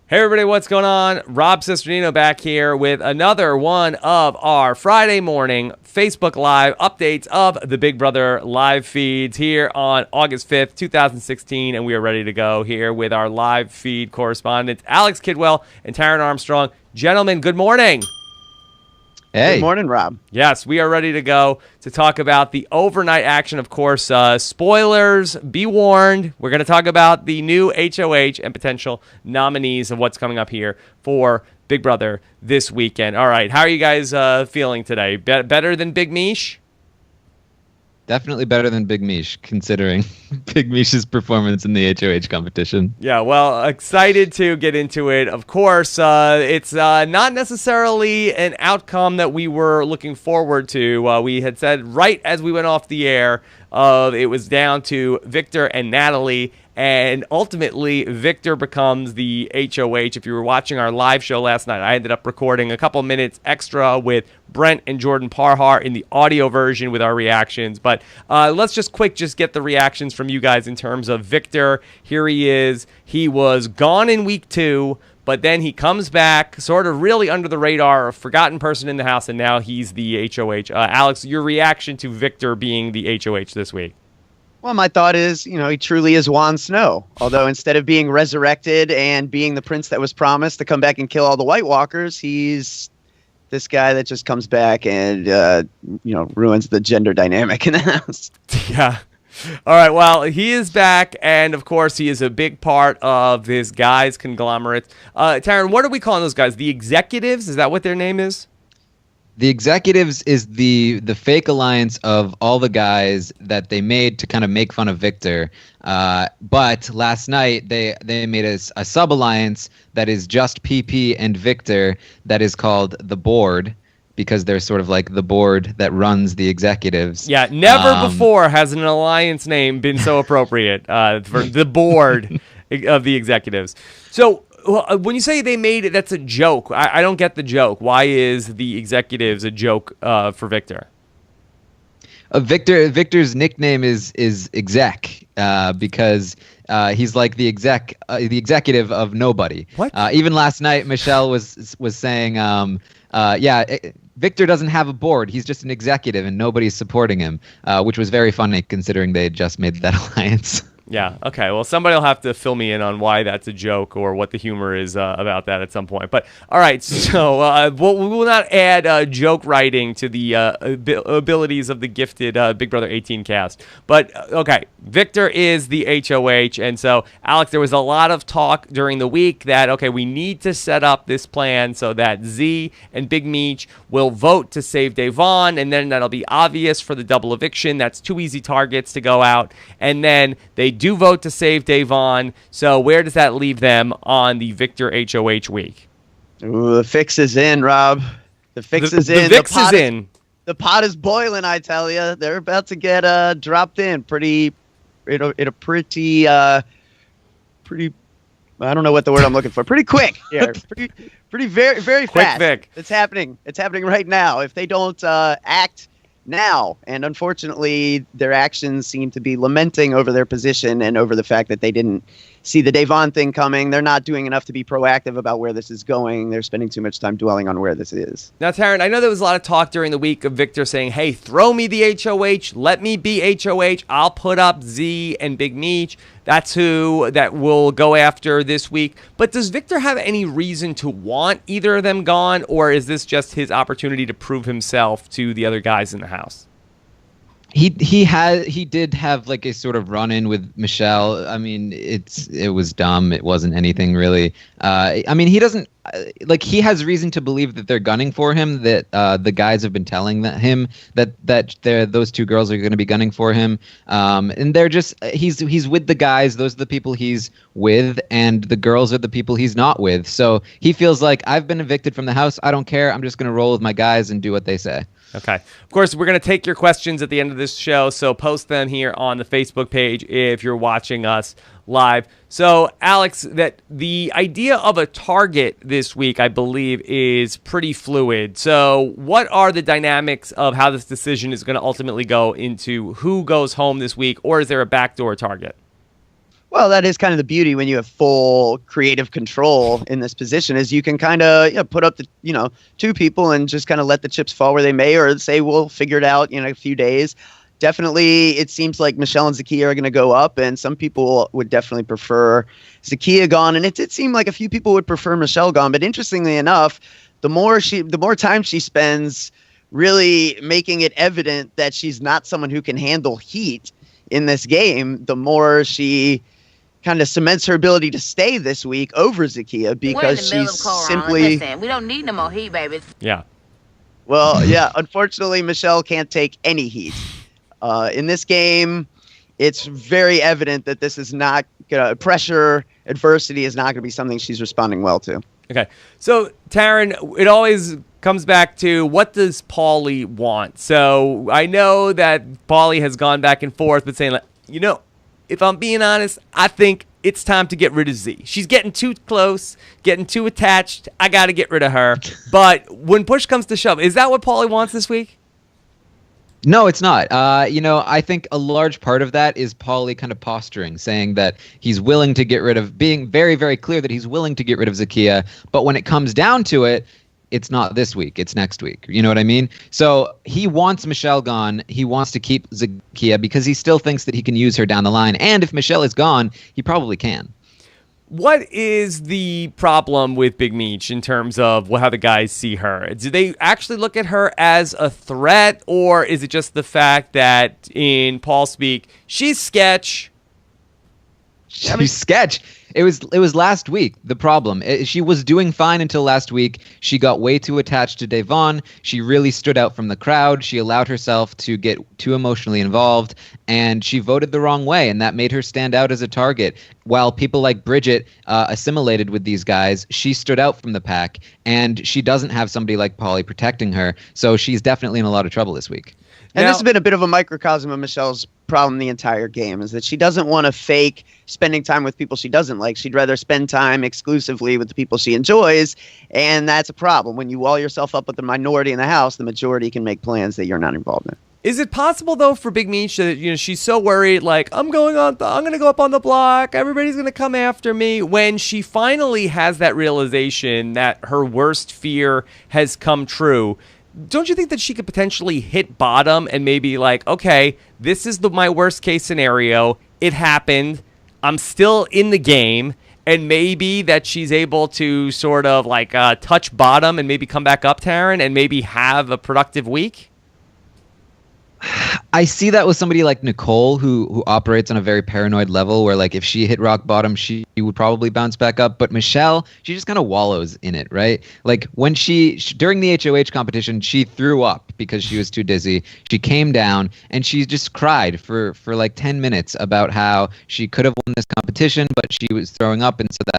Hey everybody, what's going on? Rob Cesternino back here with another one of our Friday morning Facebook Live updates of the Big Brother live feeds here on August 5th, 2016, and we are ready to go here with our live feed correspondents, Alex Kidwell and Taryn Armstrong. Gentlemen, good morning. Hey. Good morning, Rob. Yes, we are ready to go to talk about the overnight action. Of course, spoilers, be warned. We're going to talk about the new HOH and potential nominees of what's coming up here for Big Brother this weekend. All right, how are you guys feeling today? Better than Big Mish? Definitely better than Big Mish, considering Big Mish's performance in the HOH competition. Yeah, well, excited to get into it. Of course, it's not necessarily an outcome that we were looking forward to. We had said right as we went off the air, it was down to Victor and Natalie, and ultimately Victor becomes the HOH. If you were watching our live show last night, I ended up recording a couple minutes extra with Brent and Jordan Parhar in the audio version with our reactions. But let's just get the reactions from you guys in terms of Victor. Here he is. He was gone in week 2, but then he comes back sort of really under the radar, a forgotten person in the house, and now he's the HOH. Alex, your reaction to Victor being the HOH this week? Well, my thought is, he truly is Jon Snow. Although instead of being resurrected and being the prince that was promised to come back and kill all the White Walkers, he's this guy that just comes back and, ruins the gender dynamic in the house. Yeah. All right, well, he is back, and of course, he is a big part of this guy's conglomerate. Taryn, what are we calling those guys? The executives? Is that what their name is? The executives is the fake alliance of all the guys that they made to kind of make fun of Victor. But last night, they made a sub-alliance that is just PP and Victor that is called the Board, because they're sort of like the board that runs the executives. Yeah, never before has an alliance name been so appropriate for the board of the executives. So when you say they made it, that's a joke. I don't get the joke. Why is the executives a joke for Victor? Victor's nickname is exec because he's like the executive of nobody. What? Even last night, Michelle was saying, Victor doesn't have a board. He's just an executive, and nobody's supporting him, which was very funny considering they had just made that alliance. Yeah, okay. Well, somebody will have to fill me in on why that's a joke or what the humor is about that at some point. But, all right, so we will not add joke writing to the abilities of the gifted Big Brother 18 cast. But, okay, Victor is the HOH. And so, Alex, there was a lot of talk during the week that, okay, we need to set up this plan so that Z and Big Meech will vote to save Devon, and then that'll be obvious for the double eviction. That's 2 easy targets to go out. And then they do vote to save Devon. So where does that leave them on the Victor HOH week? Ooh, the fix is in, Rob. The fix is in. The fix is in. The pot is boiling, I tell you. They're about to get dropped in pretty. I don't know what the word I'm looking for. Pretty quick. Yeah, pretty very very Quick fast. Vic. It's happening. It's happening right now. If they don't act now, and unfortunately their actions seem to be lamenting over their position and over the fact that they didn't see the Devon thing coming. They're not doing enough to be proactive about where this is going. They're spending too much time dwelling on where this is. Now, Taryn, I know there was a lot of talk during the week of Victor saying, hey, throw me the HOH, let me be HOH, I'll put up Z and Big Meech. That's who that will go after this week. But does Victor have any reason to want either of them gone, or is this just his opportunity to prove himself to the other guys in the house? He did have like a sort of run-in with Michelle. I mean, it was dumb. It wasn't anything really. I mean, he doesn't he has reason to believe that they're gunning for him. That the guys have been telling him that those 2 girls are going to be gunning for him. And they're just he's with the guys. Those are the people he's with, and the girls are the people he's not with. So he feels like, I've been evicted from the house. I don't care. I'm just going to roll with my guys and do what they say. Okay. Of course, we're going to take your questions at the end of this show, so post them here on the Facebook page if you're watching us live. So, Alex, that the idea of a target this week, I believe, is pretty fluid. So, what are the dynamics of how this decision is going to ultimately go into who goes home this week, or is there a backdoor target? Well, that is kind of the beauty when you have full creative control in this position, is you can kind of put up the two people and just kind of let the chips fall where they may, or say we'll figure it out in a few days. Definitely, it seems like Michelle and Zakiya are going to go up, and some people would definitely prefer Zakiya gone, and it did seem like a few people would prefer Michelle gone. But interestingly enough, the more time she spends really making it evident that she's not someone who can handle heat in this game, the more she kind of cements her ability to stay this week over Zakiya, because she's simply. Listen, we don't need no more heat, baby. Yeah. Well, yeah. Unfortunately, Michelle can't take any heat. In this game, it's very evident that this is not pressure, adversity is not going to be something she's responding well to. Okay. So, Taryn, it always comes back to, what does Paulie want? So I know that Paulie has gone back and forth, but saying, if I'm being honest, I think it's time to get rid of Z. She's getting too close, getting too attached. I got to get rid of her. But when push comes to shove, is that what Paulie wants this week? No, it's not. I think a large part of that is Paulie kind of posturing, saying that he's willing to get rid of, being very, very clear that he's willing to get rid of Zakiya. But when it comes down to it, it's not this week, it's next week. You know what I mean? So he wants Michelle gone. He wants to keep Zakiya because he still thinks that he can use her down the line. And if Michelle is gone, he probably can. What is the problem with Big Meech in terms of how the guys see her? Do they actually look at her as a threat, or is it just the fact that, in Paul speak, she's sketch? She's sketch. It was last week, the problem. She was doing fine until last week. She got way too attached to Devon. She really stood out from the crowd. She allowed herself to get too emotionally involved, and she voted the wrong way, and that made her stand out as a target. While people like Bridget assimilated with these guys, she stood out from the pack, and she doesn't have somebody like Paulie protecting her, so she's definitely in a lot of trouble this week. And this has been a bit of a microcosm of Michelle's problem the entire game, is that she doesn't want to fake spending time with people she doesn't like. She'd rather spend time exclusively with the people she enjoys, and that's a problem. When you wall yourself up with the minority in the house, the majority can make plans that you're not involved in. Is it possible, though, for Big Meech that she's so worried, like, I'm going to go up on the block, everybody's going to come after me, when she finally has that realization that her worst fear has come true? Don't you think that she could potentially hit bottom and maybe like, okay, this is my worst case scenario. It happened. I'm still in the game. And maybe that she's able to sort of like touch bottom and maybe come back up, Taryn, and maybe have a productive week? I see that with somebody like Nicole, who operates on a very paranoid level, where like if she hit rock bottom, she would probably bounce back up. But Michelle, she just kind of wallows in it, right? Like when she during the HOH competition, she threw up because she was too dizzy. She came down and she just cried for like 10 minutes about how she could have won this competition, but she was throwing up, and so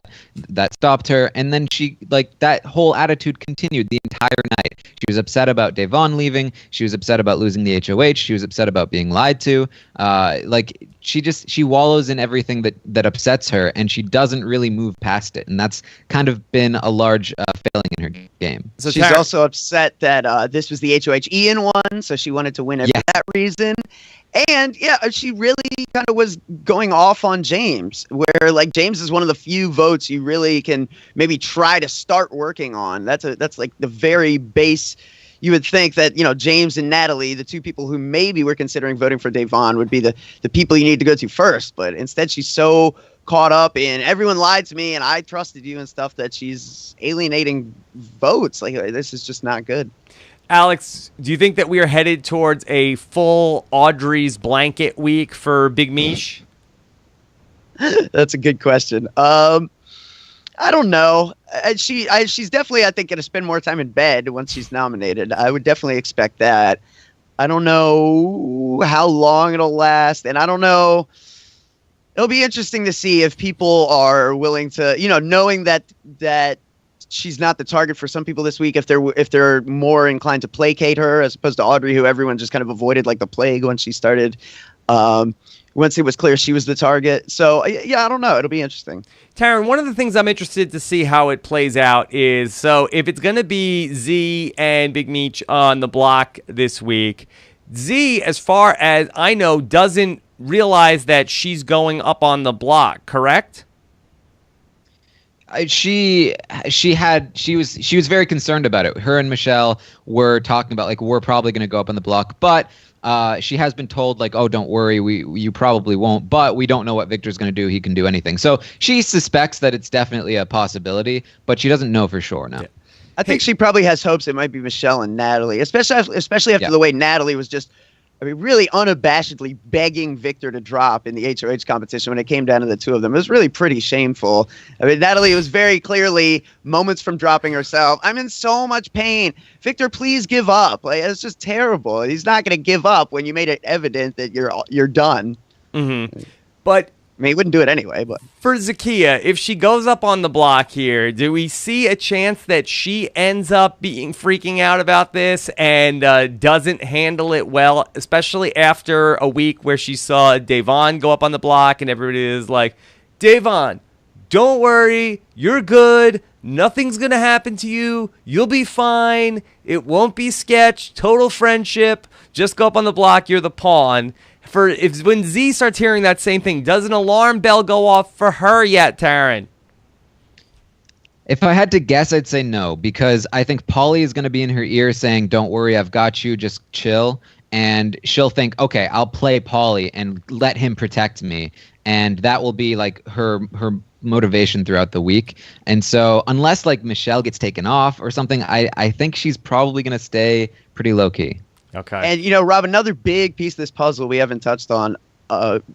that stopped her. And then she, like, that whole attitude continued the entire night. She was upset about Devon leaving. She was upset about losing the HOH. She was upset about being lied to. Like she wallows in everything that upsets her, and she doesn't really move past it. And that's kind of been a large failing in her game. So she's also upset that this was the HOH Ian won, so she wanted to win it for that reason. And yeah, she really kind of was going off on James, where like James is one of the few votes you really can maybe try to start working on. That's like the very base. You would think that, James and Natalie, the two people who maybe were considering voting for Devon, would be the people you need to go to first. But instead, she's so caught up in everyone lied to me and I trusted you and stuff that she's alienating votes. Like, this is just not good. Alex, do you think that we are headed towards a full Audrey's blanket week for Big Meech? That's a good question. I don't know. She's definitely, I think, going to spend more time in bed once she's nominated. I would definitely expect that. I don't know how long it'll last, and I don't know. It'll be interesting to see if people are willing to, knowing that she's not the target for some people this week, if they're more inclined to placate her as opposed to Audrey, who everyone just kind of avoided like the plague when she started. Once it was clear she was the target. So, yeah, I don't know. It'll be interesting. Taryn, one of the things I'm interested to see how it plays out is, so if it's going to be Z and Big Meech on the block this week, Z, as far as I know, doesn't realize that she's going up on the block, correct? She was very concerned about it. Her and Michelle were talking about, like, we're probably going to go up on the block, but she has been told, like, oh, don't worry, you probably won't, but we don't know what Victor's going to do. He can do anything. So she suspects that it's definitely a possibility, but she doesn't know for sure now. Yeah. I think she probably has hopes it might be Michelle and Natalie, especially after the way Natalie was just, I mean, really unabashedly begging Victor to drop in the HOH competition when it came down to the two of them. It was really pretty shameful. I mean, Natalie was very clearly moments from dropping herself. I'm in so much pain. Victor, please give up. Like, it's just terrible. He's not going to give up when you made it evident that you're done. Mm-hmm. But I mean, he wouldn't do it anyway. But for Zakiya, if she goes up on the block here, do we see a chance that she ends up freaking out about this and doesn't handle it well, especially after a week where she saw Devon go up on the block and everybody is like, Devon, don't worry, you're good. Nothing's going to happen to you. You'll be fine. It won't be sketch. Total friendship. Just go up on the block. You're the pawn. When Z starts hearing that same thing, does an alarm bell go off for her yet, Taryn? If I had to guess, I'd say no, because I think Paulie is going to be in her ear saying, don't worry, I've got you, just chill. And she'll think, okay, I'll play Paulie and let him protect me. And that will be like her motivation throughout the week. And so unless like Michelle gets taken off or something, I think she's probably going to stay pretty low-key. Okay. And, Rob, another big piece of this puzzle we haven't touched on,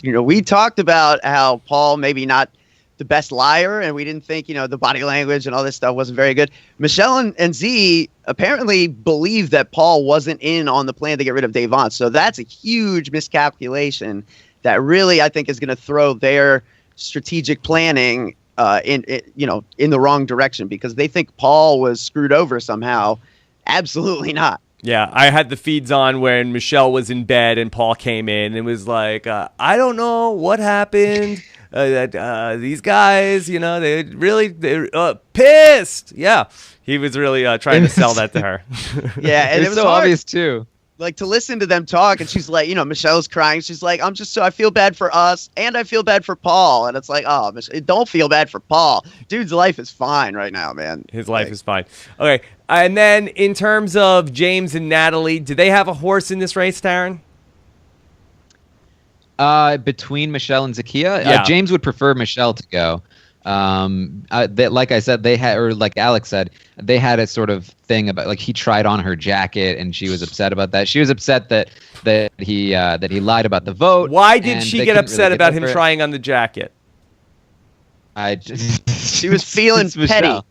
we talked about how Paul maybe not the best liar, and we didn't think, the body language and all this stuff wasn't very good. Michelle and Z apparently believe that Paul wasn't in on the plan to get rid of Devon. So that's a huge miscalculation that really, I think, is going to throw their strategic planning in the wrong direction because they think Paul was screwed over somehow. Absolutely not. Yeah, I had the feeds on when Michelle was in bed and Paul came in and was like, I don't know what happened. These guys, they're pissed. Yeah, he was really trying to sell that to her. Yeah, and it was so hard, obvious too. like, to listen to them talk, and she's like, Michelle's crying. She's like, I feel bad for us, and I feel bad for Paul. And it's like, oh, don't feel bad for Paul. Dude's life is fine right now, man. His life is fine. Okay, and then in terms of James and Natalie, do they have a horse in this race, Taryn? Between Michelle and Zakiya, Yeah. James would prefer Michelle to go. Like I said, they had, or like Alex said, they had a sort of thing about, like, he tried on her jacket and she was upset about that. She was upset that he lied about the vote. Why did and she they get couldn't upset really about get him over it. trying on the jacket? She was feeling It's petty. Michelle.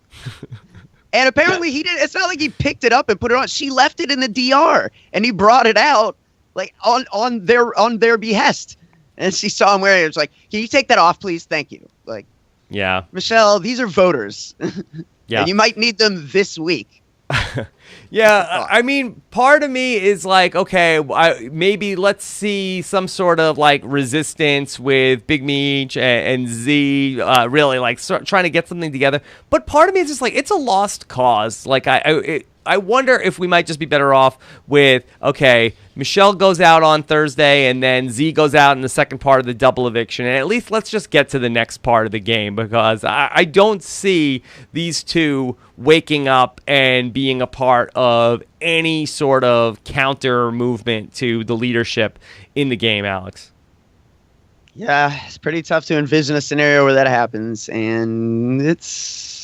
And apparently he didn't. It's not like he picked it up and put it on. She left it in the DR, and he brought it out like on their behest. And she saw him wearing it. It's like, can you take that off, please? Thank you. Like, Yeah. Michelle, these are voters. Yeah. And you might need them this week. Yeah, I mean, part of me is like, okay, maybe let's see some sort of like resistance with Big Meech and Z, really like trying to get something together. But part of me is just like, it's a lost cause. Like, I wonder if we might just be better off with, okay, Michelle goes out on Thursday and then Z goes out in the second part of the double eviction. And at least let's just get to the next part of the game, because I don't see these two waking up and being a part of any sort of counter movement to the leadership in the game, Alex. Yeah, it's pretty tough to envision a scenario where that happens. And it's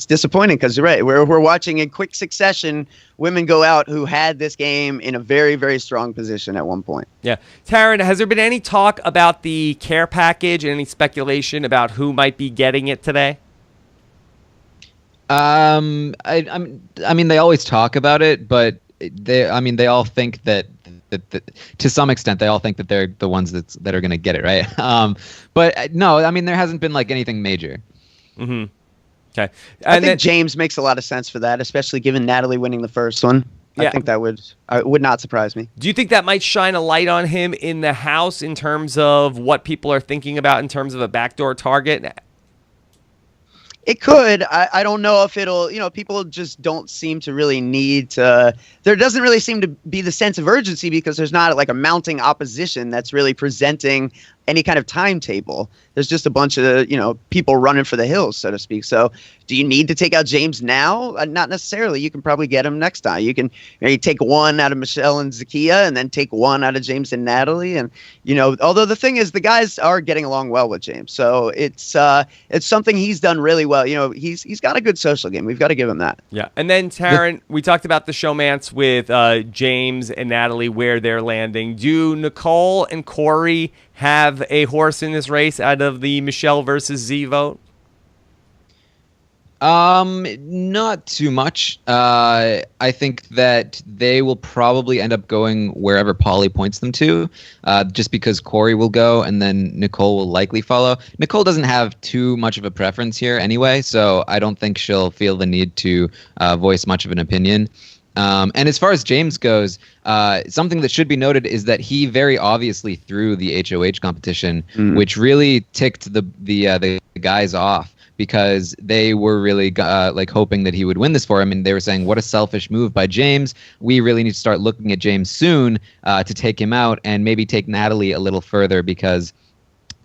disappointing because you're right. We're watching in quick succession women go out who had this game in a very, very strong position at one point. Yeah. Taryn, has there been any talk about the care package and any speculation about who might be getting it today? I mean, they always talk about it, but they all think that to some extent they all think that they're the ones that are going to get it, right? But no, I mean, there hasn't been like anything major. Mm-hmm. Okay. I think James makes a lot of sense for that, especially given Natalie winning the first one. Yeah. I think that would not surprise me. Do you think that might shine a light on him in the House in terms of what people are thinking about in terms of a backdoor target? It could. I don't know if it'll, people just don't seem to really need to. There doesn't really seem to be the sense of urgency because there's not like a mounting opposition that's really presenting any kind of timetable. There's just a bunch of, people running for the hills, so to speak. So do you need to take out James now? Not necessarily. You can probably get him next time. You can maybe take one out of Michelle and Zakiya and then take one out of James and Natalie. And, although the thing is the guys are getting along well with James. So it's something he's done really well. He's got a good social game. We've got to give him that. Yeah. And then, Taryn, we talked about the showmance with James and Natalie, where they're landing. Do Nicole and Corey have a horse in this race out of the Michelle versus Z vote? Not too much. I think that they will probably end up going wherever Pauly points them to, just because Corey will go and then Nicole will likely follow. Nicole doesn't have too much of a preference here anyway, so I don't think she'll feel the need to voice much of an opinion. And as far as James goes, something that should be noted is that he very obviously threw the HOH competition, which really ticked the guys off, because they were really hoping that he would win this for him. And they were saying, what a selfish move by James. We really need to start looking at James soon to take him out and maybe take Natalie a little further, because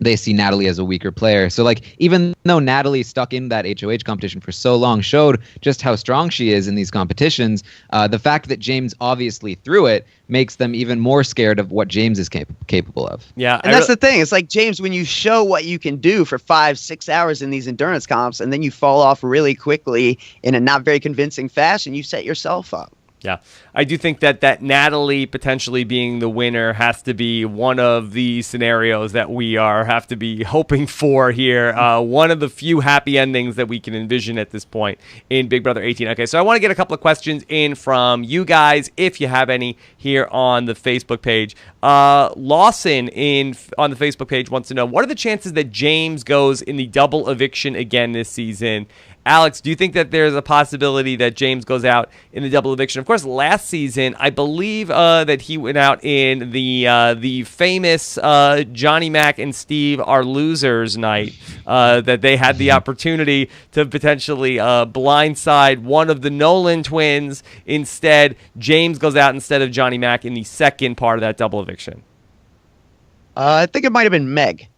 they see Natalie as a weaker player. So, even though Natalie stuck in that HOH competition for so long showed just how strong she is in these competitions, the fact that James obviously threw it makes them even more scared of what James is capable of. Yeah, and that's the thing. It's like, James, when you show what you can do for 5-6 hours in these endurance comps and then you fall off really quickly in a not very convincing fashion, you set yourself up. Yeah, I do think that Natalie potentially being the winner has to be one of the scenarios that we have to be hoping for here. One of the few happy endings that we can envision at this point in Big Brother 18. Okay, so I want to get a couple of questions in from you guys, if you have any, here on the Facebook page. Lawson on the Facebook page wants to know, what are the chances that James goes in the double eviction again this season? Alex, do you think that there's a possibility that James goes out in the double eviction? Of course, last season, I believe that he went out in the famous Johnny Mac and Steve are losers night, that they had the opportunity to potentially blindside one of the Nolan twins. Instead, James goes out instead of Johnny Mac in the second part of that double eviction. I think it might have been Meg.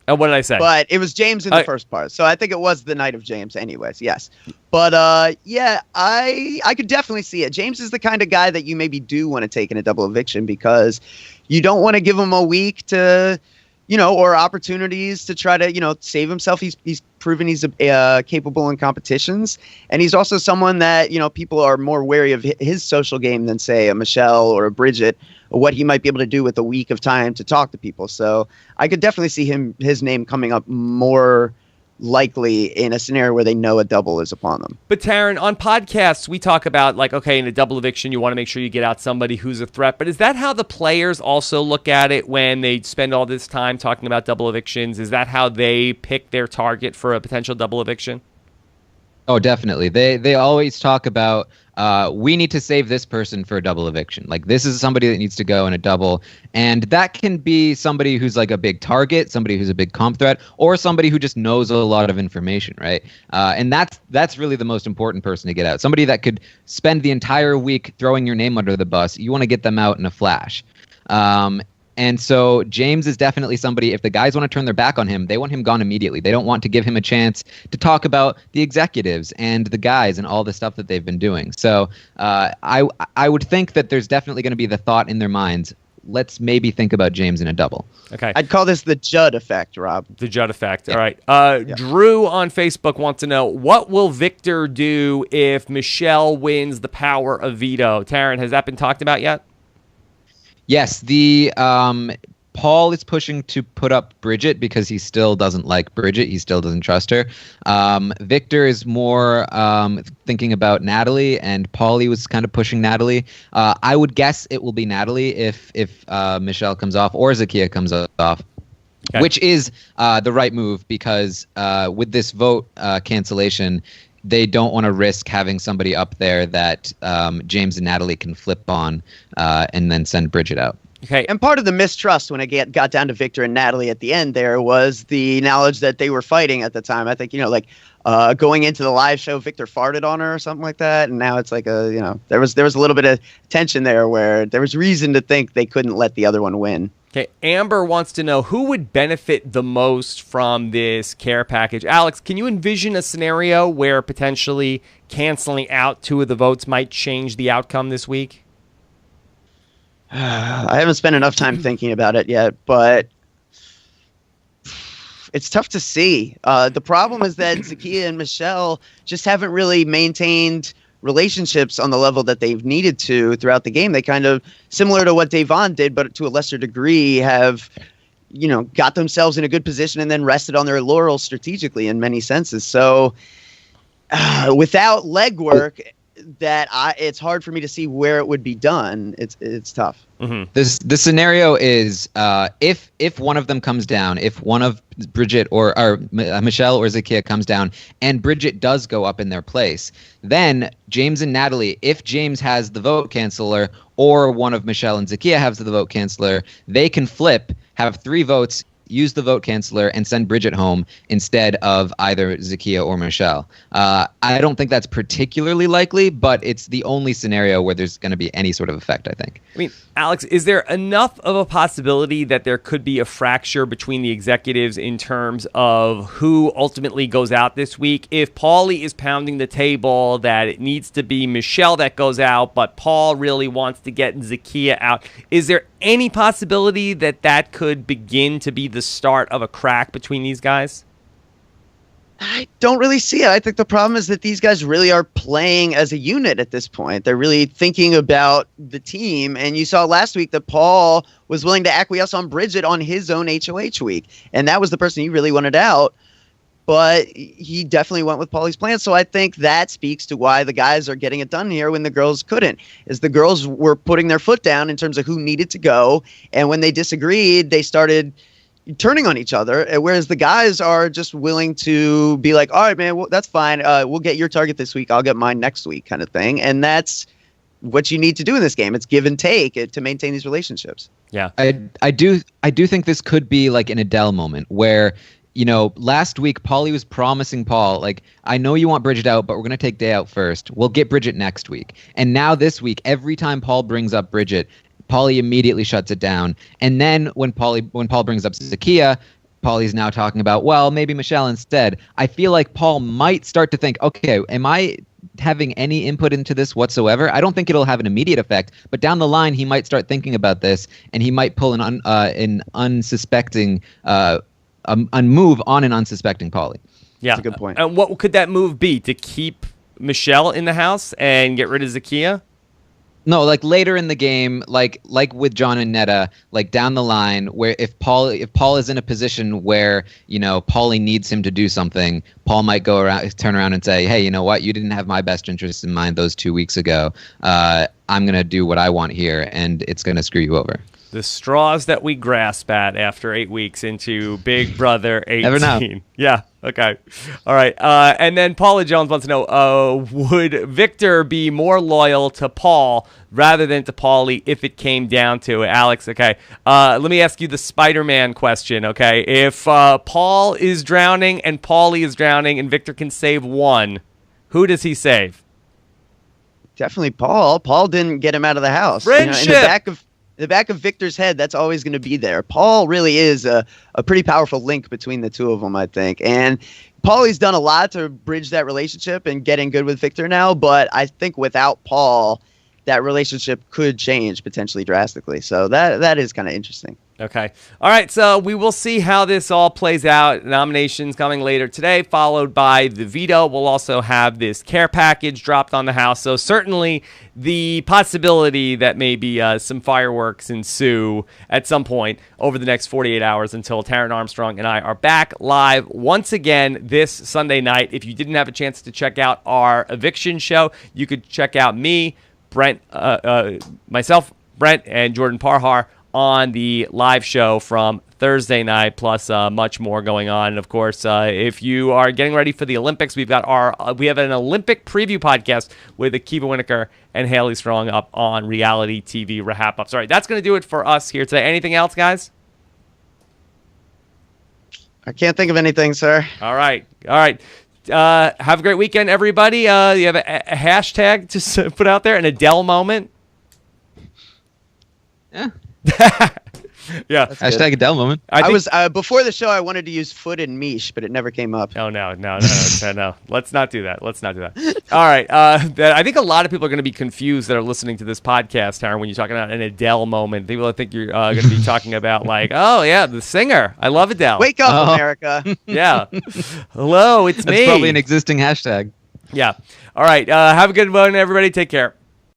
What did I say? But it was James in the first part. So I think it was the night of James anyways, yes. But, yeah, I could definitely see it. James is the kind of guy that you maybe do want to take in a double eviction, because you don't want to give him a week to, or opportunities to try to, save himself. He's proven he's capable in competitions. And he's also someone that, people are more wary of his social game than, say, a Michelle or a Bridget, or what he might be able to do with a week of time to talk to people. So I could definitely see his name coming up more likely in a scenario where they know a double is upon them. But Taryn, on podcasts, we talk about, okay, in a double eviction, you want to make sure you get out somebody who's a threat. But is that how the players also look at it when they spend all this time talking about double evictions? Is that how they pick their target for a potential double eviction? Oh, definitely. They always talk about, we need to save this person for a double eviction. This is somebody that needs to go in a double. And that can be somebody who's a big target, somebody who's a big comp threat, or somebody who just knows a lot of information, right? And that's really the most important person to get out. Somebody that could spend the entire week throwing your name under the bus. You want to get them out in a flash. And so James is definitely somebody, if the guys want to turn their back on him, they want him gone immediately. They don't want to give him a chance to talk about the executives and the guys and all the stuff that they've been doing. So I would think that there's definitely going to be the thought in their minds, let's maybe think about James in a double. Okay. I'd call this the Judd effect, Rob. The Judd effect. All right. Drew on Facebook wants to know, what will Victor do if Michelle wins the power of veto? Taryn, has that been talked about yet? Yes, Paul is pushing to put up Bridget because he still doesn't like Bridget. He still doesn't trust her. Victor is more thinking about Natalie, and Pauly was kind of pushing Natalie. I would guess it will be Natalie if Michelle comes off or Zakiya comes off. Okay. Which is the right move, because with this vote cancellation, they don't want to risk having somebody up there that James and Natalie can flip on and then send Bridget out. Okay. And part of the mistrust when it got down to Victor and Natalie at the end there was the knowledge that they were fighting at the time. I think, going into the live show, Victor farted on her or something like that. And now it's like there was a little bit of tension there where there was reason to think they couldn't let the other one win. Okay, Amber wants to know who would benefit the most from this care package. Alex, can you envision a scenario where potentially canceling out 2 of the votes might change the outcome this week? I haven't spent enough time thinking about it yet, but it's tough to see. The problem is that Zakiya and Michelle just haven't really maintained relationships on the level that they've needed to throughout the game. They kind of, similar to what Devon did, but to a lesser degree, have got themselves in a good position and then rested on their laurels strategically in many senses. So without legwork, it's hard for me to see where it would be done. It's tough. Mm-hmm. This scenario is if one of them comes down, if one of Bridget or Michelle or Zakiya comes down, and Bridget does go up in their place, then James and Natalie, if James has the vote canceller or one of Michelle and Zakiya has the vote canceller, they can flip, have 3 votes, use the vote canceller, and send Bridget home instead of either Zakiya or Michelle. I don't think that's particularly likely, but it's the only scenario where there's going to be any sort of effect, I think. I mean, Alex, is there enough of a possibility that there could be a fracture between the executives in terms of who ultimately goes out this week? If Paulie is pounding the table that it needs to be Michelle that goes out, but Paul really wants to get Zakiya out, is there any possibility that that could begin to be the start of a crack between these guys? I don't really see it. I think the problem is that these guys really are playing as a unit at this point. They're really thinking about the team. And you saw last week that Paul was willing to acquiesce on Bridget on his own HOH week. And that was the person he really wanted out. But he definitely went with Paulie's plan. So I think that speaks to why the guys are getting it done here when the girls couldn't. Is the girls were putting their foot down in terms of who needed to go. And when they disagreed, they started turning on each other, whereas the guys are just willing to be like, all right, man, well, that's fine. We'll get your target this week. I'll get mine next week kind of thing. And that's what you need to do in this game. It's give and take to maintain these relationships. Yeah. I do think this could be like an Adele moment where, last week Paulie was promising Paul, like, I know you want Bridget out, but we're going to take Day out first. We'll get Bridget next week. And now this week, every time Paul brings up Bridget, Paulie immediately shuts it down. And then when Paul brings up Zakiya, Paulie's now talking about, well, maybe Michelle instead. I feel like Paul might start to think, okay, am I having any input into this whatsoever? I don't think it'll have an immediate effect, but down the line, he might start thinking about this, and he might pull an unsuspecting a move on an unsuspecting Paulie. Yeah. That's a good point. And what could that move be? To keep Michelle in the house and get rid of Zakiya? No, like later in the game, like with John and Netta, like down the line, where if Paul is in a position where Paulie needs him to do something, Paul might turn around and say, hey, you know what? You didn't have my best interests in mind those 2 weeks ago. I'm gonna do what I want here, and it's gonna screw you over. The straws that we grasp at after 8 weeks into Big Brother 18. Never know. Yeah. Okay. All right. And then Paula Jones wants to know, would Victor be more loyal to Paul rather than to Paulie if it came down to it? Alex, okay. Let me ask you the Spider-Man question, okay? If Paul is drowning and Paulie is drowning and Victor can save one, who does he save? Definitely Paul. Paul didn't get him out of the house. Friendship! In the back of Victor's head, that's always going to be there. Paul really is a pretty powerful link between the two of them, I think. And Paulie's done a lot to bridge that relationship and getting good with Victor now. But I think without Paul, that relationship could change potentially drastically. So that is kind of interesting. Okay. All right. So we will see how this all plays out. Nominations coming later today, followed by the veto. We'll also have this care package dropped on the House. So certainly the possibility that maybe some fireworks ensue at some point over the next 48 hours until Taryn Armstrong and I are back live once again this Sunday night. If you didn't have a chance to check out our eviction show, you could check out me, Brent, myself, Brent, and Jordan Parhar on the live show from Thursday night, plus much more going on. And of course, if you are getting ready for the Olympics, we have an Olympic preview podcast with Akiva Winokur and Haley Strong up on Reality TV Wrap Up. Sorry, that's going to do it for us here today. Anything else, guys? I can't think of anything, sir. All right. Have a great weekend, everybody. You have a hashtag to put out there, an Adele moment. Yeah. Yeah. Hashtag Adele moment. I was before the show. I wanted to use foot and miche, but it never came up. Oh no. Let's not do that. All right. I think a lot of people are going to be confused that are listening to this podcast, Aaron, when you're talking about an Adele moment. People think you're going to be talking about like, oh yeah, the singer. I love Adele. Wake up, America. Yeah. Hello, it's me. That's probably an existing hashtag. Yeah. All right. Have a good one, everybody. Take care.